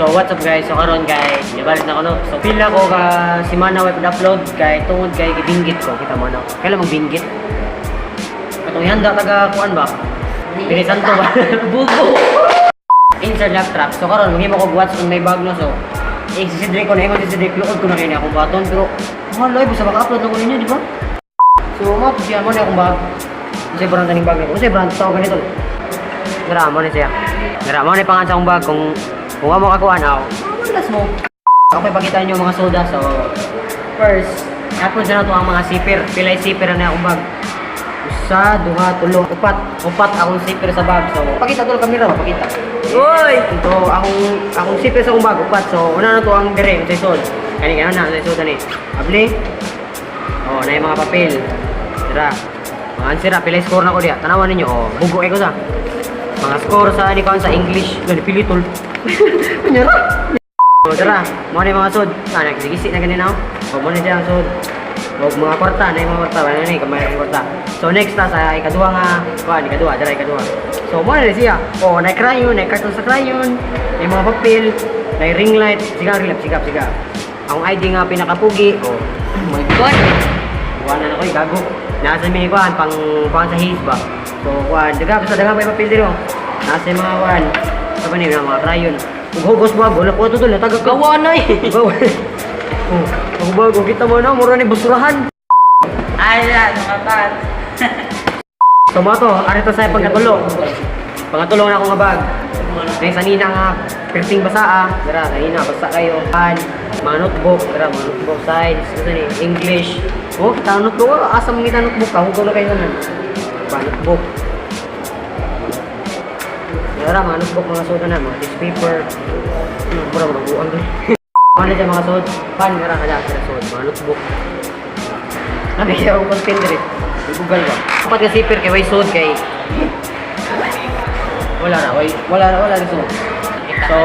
So what's up guys? So karon guys, nabalik na ko no. So pila ko ka si Mana web upload kay tungod kay gibinggit ko kita mo no. Kailan magbinggit? Katong handa taga kuan ba? Pili santo ba? Bugo. Insert laptop. So karon maghimo ko watch kung may bag no. So i-sidre ko na ingon si Sidre luod ko na kay akong baton pero mahal ay bisa maka-upload na ko ninyo di ba? So mo siya mo na akong bag. Kasi brand taning bag ko. Kasi brand tao ganito. Gara mo ni siya. Gara mo ni pangan sa akong bag kung mo kakuha na ako. Malas mo. Ako ipakita nyo mga soda. So, first, upload na ito ang mga zipper. Pilay zipper na akong bag. Usa, duha, tulo, upat. Upat akong zipper sa bag. So, pakita ito ang kamera. Pakita. Uy! Ito, akong zipper sa akong bag. Upat. So, una na ito ang dire. Sa isod. Kani na, sa isod na ni. Abli. Oh, na yung mga papel. Tira. Mga ansira. Pilay score na ko diya. Tanawan ninyo. Oh, bugo ko sa. Mga score sa sa English. Gani, pilitol. Kunyara. O, tara. Mga na yung mga sod. Nagsigisi na ganyan ako. O, muna dyan ang sod. O, mga kwarta. Na yung mga kwarta. Ano na kamay ang kwarta. So, next na sa ikaduha nga. Kuhan, ikaduha. Tara, ikaduha. So, muna na siya. O, na crayon. Na carton sa crayon. Na mga papel. Na ring light. Siga, rilap. Siga. Ang ID nga pinakapugi. O, oh my God. Kuhan na ko. Gago. Nasa mini kuhan. Pang sa his ba. So, kuhan. Daga pa yung papel dito. Nasa yung mga kuhan. Sa pa niyo mga crayon. Hugos bago, wala ko ito doon, natagag ka. Gawa na eh. Ang bago, kita mo na, mura ni basurahan. Ay, ano ka ba? Tomato, arito sa'yo pagkatulong. Pangatulong na ako nga bag. Ngayon sanina nga, perting basa Dara, sanina, basa kayo. Mga notebook, dara, mga notebook size, English. Oh, kita notebook, asam kita notebook, hugaw na kayo naman. Notebook. Dara, mga notebook, mga soda na, mga tissue paper. Mura buwan doon. Ano dyan mga soda? Dara, kaya sa soda, mga notebook. Nabigyan akong content rin. Google ba? Kapag ka zipper kay way soda kay... Wala rin soda. So,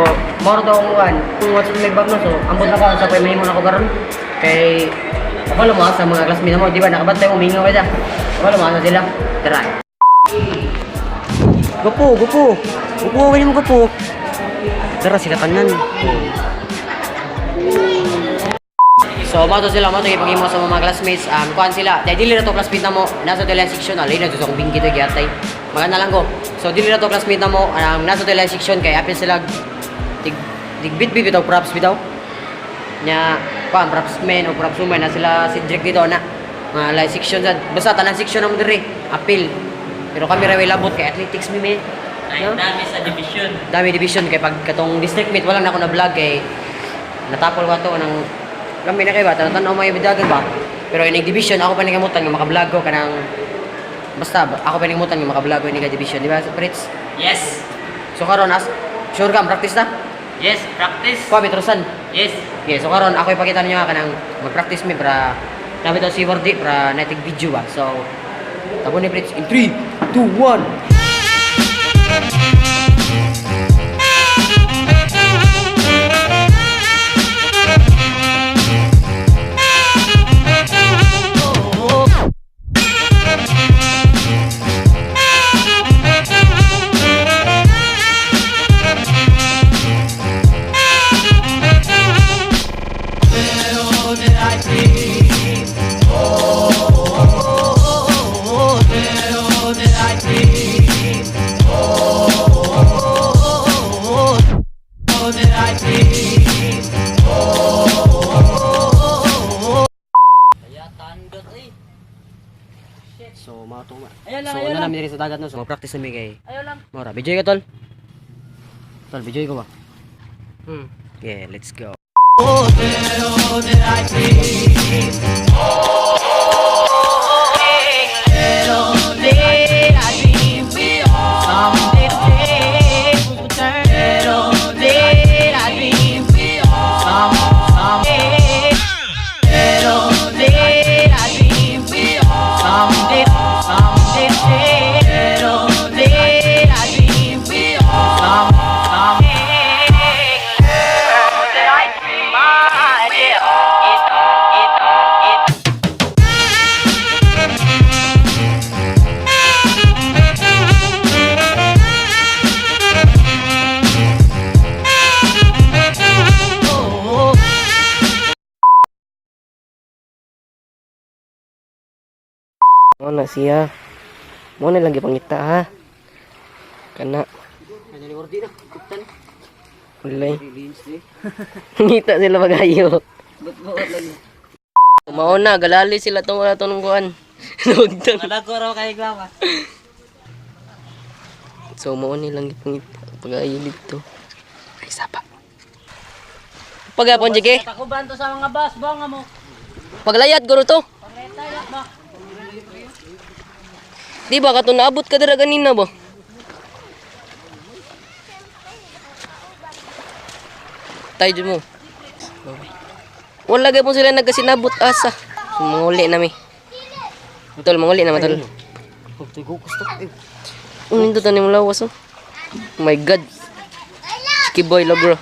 moro daw akong uwan. Kung what's in my bag na so, ambot na ko sa pay mahimo na ko karon. Kay... Ako lumakas sa mga classmates mo, di ba? Nakabantay mo, mingaw ka dyan. Ako lumakas na sila. Tara. Gupo, gawin mo gupo. Tara sila kanan. So, mato sila, ipagin mo sa mga classmates. Kuhan sila, dahil dili na to classmate na mo, nasa to lang section, alay na dito akong binggit o gyatay. Maganda lang ko. So, dili na to classmate na mo, nasa to lang section, kaya apin sila, digbit-bit bitaw, props bitaw. Nya, kuhan, props men o props woman, na sila si Drake dito na. Mga like section, basta tanang section na mo diri, apil. Pero kami raway labot kay athletics mi Ay, no? Dami sa division. Dami division kay pag katong district meet wala na ako na vlog kay natapol ko to ng kami na kay ba tan-tanaw may bidagan ba. Pero inig division ako pa ningamutan nga maka-vlog ko kanang basta ako pa ningamutan nga maka-vlog ko inig division, di ba, Fritz? Yes. So karon sure ka practice na? Yes, practice. Ko Petrosan. Yes. Okay, so karon ako ipakita ninyo kanang mag-practice mi para nabi to si Wardi para nating video ba. So tabo ni Fritz in 3, 2, 1. So, mga tuma. So, ano namin rin sa dagat no. So, practice namin kay. Ayaw lang. Mora, video ka tol. Tol, video ko ba? Okay, let's go. Mo na siya. Mo na lang gipangita ha. Kana. Ano ni ordi na? Kuptan. Ulay. Ngita sila magayo. Buot lagi. Mao na galali sila tong wala tong kuan. Nugtang. Wala ko raw kay Glama. So mao ni lang gipangita pagayo dito. Ay sapa. Pagapon jige. Takuban to sa mga bus, bunga mo. Paglayat guro to. Pagretayat ba? Di ba kato naabot ka dira ganina ba? Tayo mo. Wala gyud mo sila nagkasinabot asa. Manguli na mi. Tol manguli na matol. Kuptoy ko gusto. Unin to tanim lawas oh. Oh my god. Ski boy lo bro.